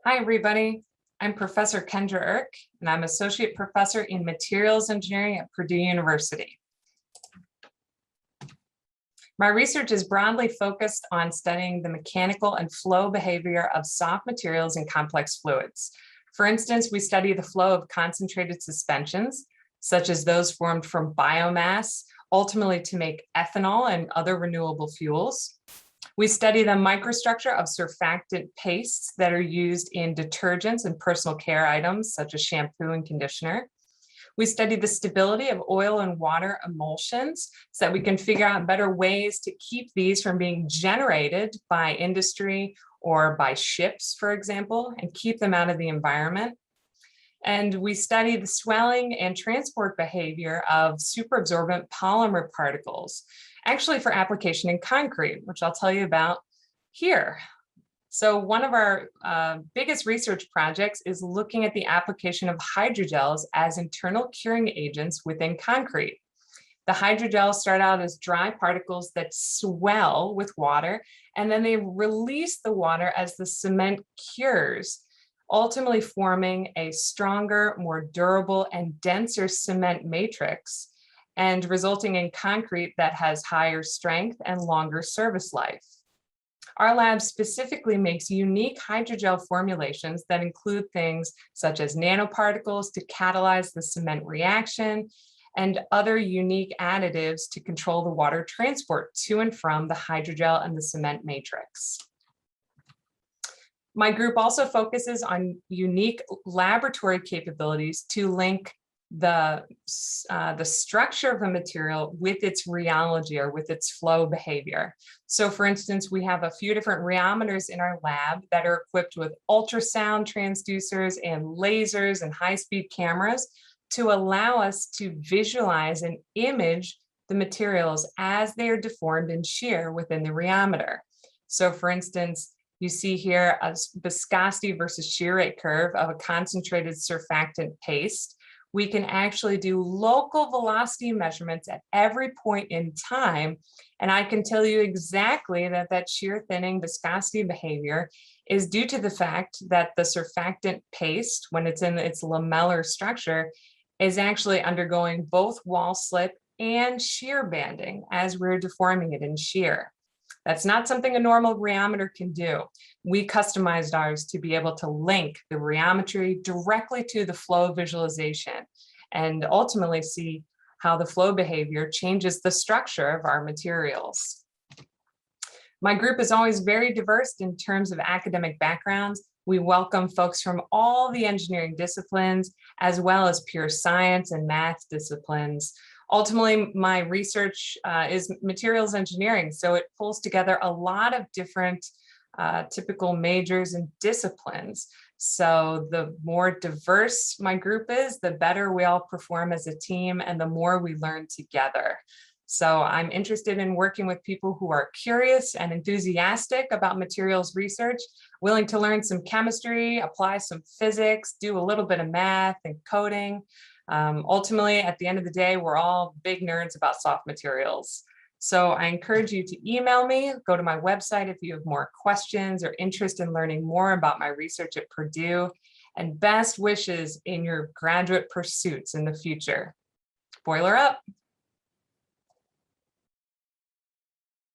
Hi, everybody. I'm Professor Kendra Erk, and I'm Associate Professor in Materials Engineering at Purdue University. My research is broadly focused on studying the mechanical and flow behavior of soft materials and complex fluids. For instance, we study the flow of concentrated suspensions, such as those formed from biomass, ultimately to make ethanol and other renewable fuels. We study the microstructure of surfactant pastes that are used in detergents and personal care items, such as shampoo and conditioner. We study the stability of oil and water emulsions so that we can figure out better ways to keep these from being generated by industry or by ships, for example, and keep them out of the environment. And we study the swelling and transport behavior of superabsorbent polymer particles, actually for application in concrete, which I'll tell you about here. So one of our biggest research projects is looking at the application of hydrogels as internal curing agents within concrete. The hydrogels start out as dry particles that swell with water, and then they release the water as the cement cures, ultimately forming a stronger, more durable, and denser cement matrix, and resulting in concrete that has higher strength and longer service life. Our lab specifically makes unique hydrogel formulations that include things such as nanoparticles to catalyze the cement reaction and other unique additives to control the water transport to and from the hydrogel and the cement matrix. My group also focuses on unique laboratory capabilities to link the structure of a material with its rheology or with its flow behavior. So for instance, we have a few different rheometers in our lab that are equipped with ultrasound transducers and lasers and high-speed cameras to allow us to visualize and image the materials as they are deformed and shear within the rheometer. So for instance, you see here a viscosity versus shear rate curve of a concentrated surfactant paste. We can actually do local velocity measurements at every point in time. And I can tell you exactly that that shear thinning viscosity behavior is due to the fact that the surfactant paste, when it's in its lamellar structure, is actually undergoing both wall slip and shear banding as we're deforming it in shear. That's not something a normal rheometer can do. We customized ours to be able to link the rheometry directly to the flow visualization and ultimately see how the flow behavior changes the structure of our materials. My group is always very diverse in terms of academic backgrounds. We welcome folks from all the engineering disciplines, as well as pure science and math disciplines. Ultimately, my research is materials engineering, so it pulls together a lot of different typical majors and disciplines. So the more diverse my group is, the better we all perform as a team and the more we learn together. So I'm interested in working with people who are curious and enthusiastic about materials research, willing to learn some chemistry, apply some physics, do a little bit of math and coding. Ultimately, at the end of the day, we're all big nerds about soft materials. So I encourage you to email me, go to my website if you have more questions or interest in learning more about my research at Purdue, and best wishes in your graduate pursuits in the future. Boiler up.